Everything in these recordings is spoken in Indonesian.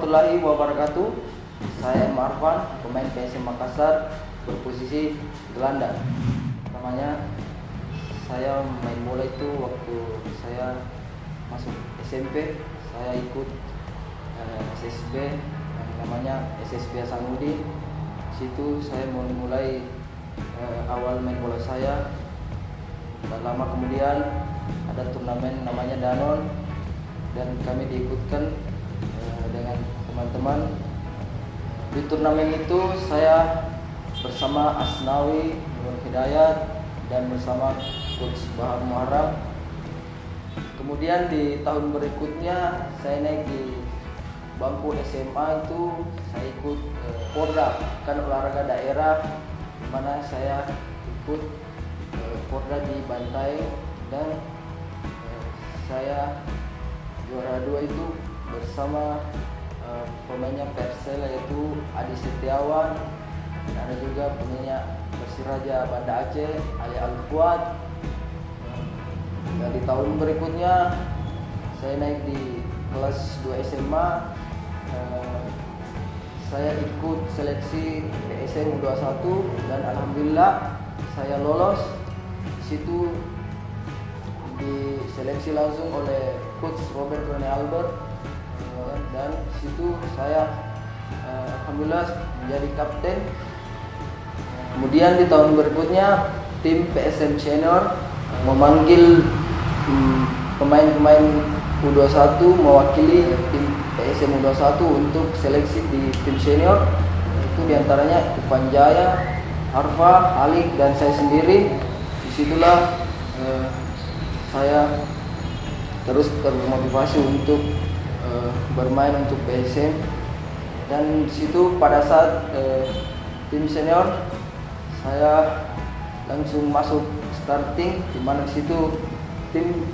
warahmatullahi wabarakatuh. Saya Marvan, pemain PSM Makassar, berposisi gelandang. Namanya saya main bola itu waktu saya masuk SMP. Saya ikut SSB, yang namanya SSB Hasanuddin. Situ saya mulai awal main bola saya. Dan lama kemudian ada turnamen namanya Danon, dan kami diikutkan dengan teman-teman. Di turnamen itu saya bersama Asnawi, Nur Hidayat, dan bersama Coach Bahar Muharram. Kemudian di tahun berikutnya saya naik di bangku SMA, itu saya ikut Porda, kan olahraga daerah, di mana saya ikut Porda di Bantai, dan saya juara 2 itu bersama pemainnya Persela, yaitu Adi Setiawan, dan ada juga pemainnya Persiraja Banda Aceh, Ali Al-Fuad. Dan di tahun berikutnya saya naik di kelas 2 SMA. Saya ikut seleksi PSM U21 dan alhamdulillah saya lolos. Di situ diseleksi langsung oleh Coach Robert Rene Albert, dan situ saya alhamdulillah menjadi kapten. Kemudian di tahun berikutnya tim PSM Senior memanggil pemain-pemain U21 mewakili tim PSM U21 untuk seleksi di tim senior. Itu diantaranya Ivan Jaya, Arfa, Halik, dan saya sendiri. Disitulah saya terus termotivasi untuk bermain untuk PSM. Dan disitu pada saat tim senior saya langsung masuk starting, di mana disitu tim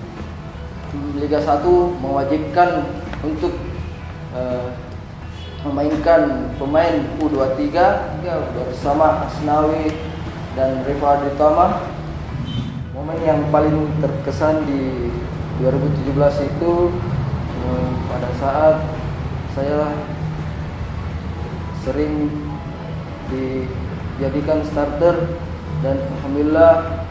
Liga 1 mewajibkan untuk memainkan pemain U23 bersama Asnawi dan Rifa Aditama. Momen yang paling terkesan di 2017 itu pada saat saya sering dijadikan starter, dan alhamdulillah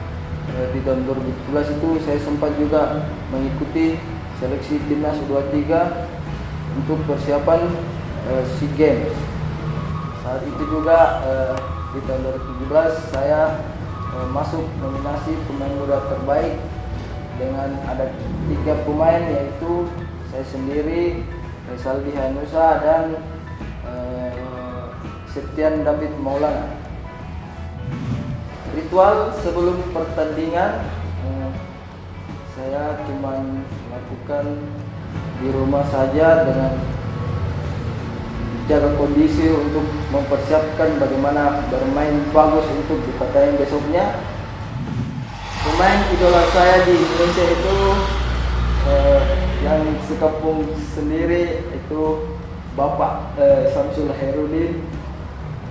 di tahun 2017 itu saya sempat juga mengikuti seleksi timnas U23 untuk persiapan SEA Games. Saat itu juga di tahun 2017 saya masuk nominasi pemain muda terbaik dengan ada 3 pemain, yaitu saya sendiri, Saldi Hanusa, dan Septian David Maulana. Ritual sebelum pertandingan saya cuma melakukan di rumah saja dengan jaga kondisi untuk mempersiapkan bagaimana bermain bagus untuk di pertandingan besoknya. Pemain idola saya di Indonesia itu yang sekampung sendiri itu Bapak Samsul Hairudin.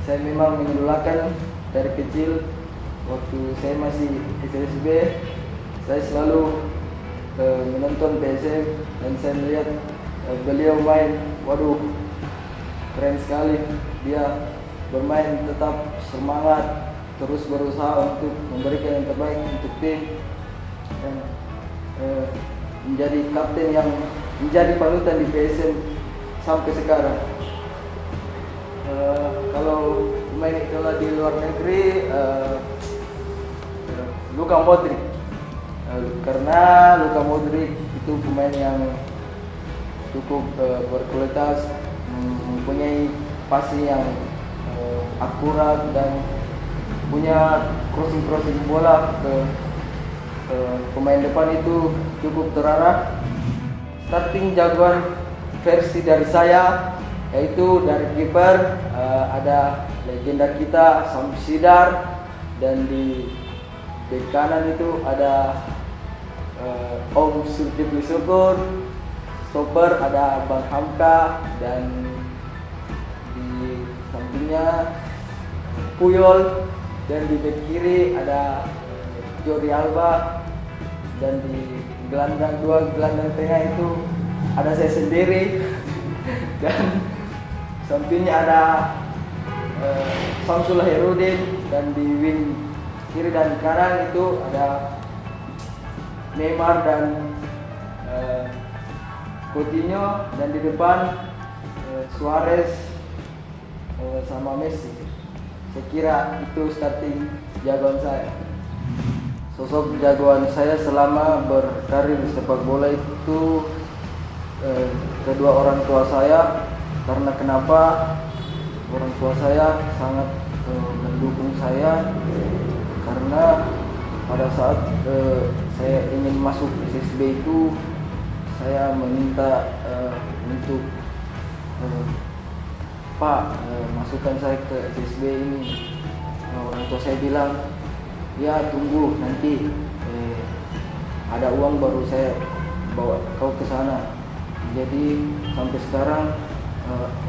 Saya memang mengidolakan dari kecil. Waktu saya masih SSB, saya selalu menonton PSM, dan saya melihat beliau main. Waduh, keren sekali. Dia bermain tetap semangat, terus berusaha untuk memberikan yang terbaik untuk tim, dan menjadi kapten yang menjadi panutan di PSM sampai sekarang. Kalau pemain idola di luar negeri, Luka Modric, karena Luka Modric itu pemain yang cukup berkualitas, mempunyai passing yang akurat, dan punya crossing bola ke pemain depan itu cukup terarah. Starting jagoan versi dari saya, yaitu dari kiper ada legenda kita Samsidar, dan di bek kanan itu ada Om Zulkifli Syukur, stopper ada Bang Hamka, dan di sampingnya Puyol, dan di bek kiri ada Jordi Alba, dan di gelandang tengah itu ada saya sendiri. Dan sampingnya ada Samsul Herudin, dan di wing kiri dan kanan itu ada Neymar dan Coutinho, dan di depan Suarez sama Messi. Saya kira itu starting jagoan saya. Sosok jagoan saya selama berkarir sepak bola itu kedua orang tua saya. Karena kenapa? Orang tua saya sangat mendukung saya, karena pada saat saya ingin masuk SSB itu saya meminta untuk Pak, masukkan saya ke SSB ini. Orang tua saya bilang, ya tunggu nanti ada uang baru saya bawa kau ke sana. Jadi sampai sekarang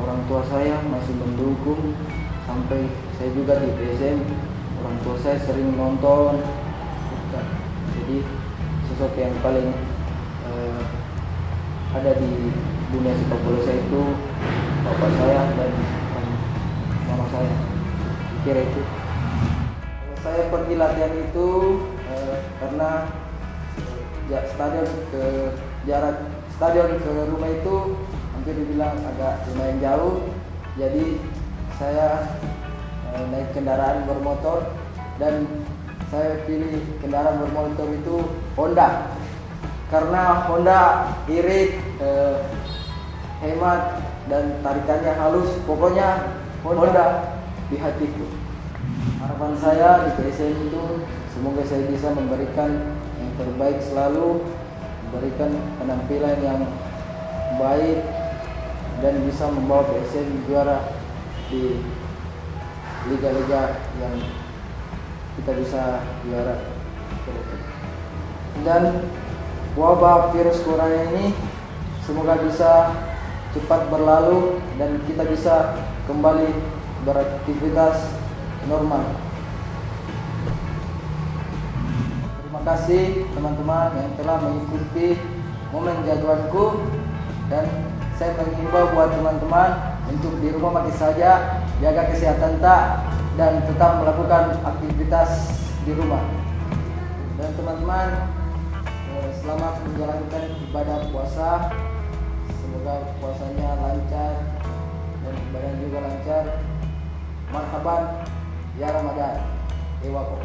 orang tua saya masih mendukung, sampai saya juga di PSM orang tua saya sering nonton. Jadi sosok yang paling ada di dunia sepak bola saya itu bapak saya dan mama saya. Kira itu. Kalau saya pergi latihan itu karena jarak stadion ke rumah itu hampir dibilang agak lumayan jauh. Jadi saya naik kendaraan bermotor, dan saya pilih kendaraan bermotor itu Honda, karena Honda irit, hemat, dan tarikannya halus. Pokoknya Honda di hatiku. Harapan saya di PSM itu semoga saya bisa memberikan yang terbaik selalu, memberikan penampilan yang baik, dan bisa membawa PSM juara di liga-liga yang kita bisa juara. Dan wabah virus corona ini semoga bisa cepat berlalu dan kita bisa kembali beraktivitas normal. Terima kasih teman-teman yang telah mengikuti momen jagoanku, dan saya mengimbau buat teman-teman untuk di rumah makin saja, jaga kesehatan dan tetap melakukan aktivitas di rumah. Dan teman-teman, selamat menjalankan ibadah puasa. Semoga puasanya lancar dan ibadah juga lancar. Marhaban ya Ramadan. Ewako.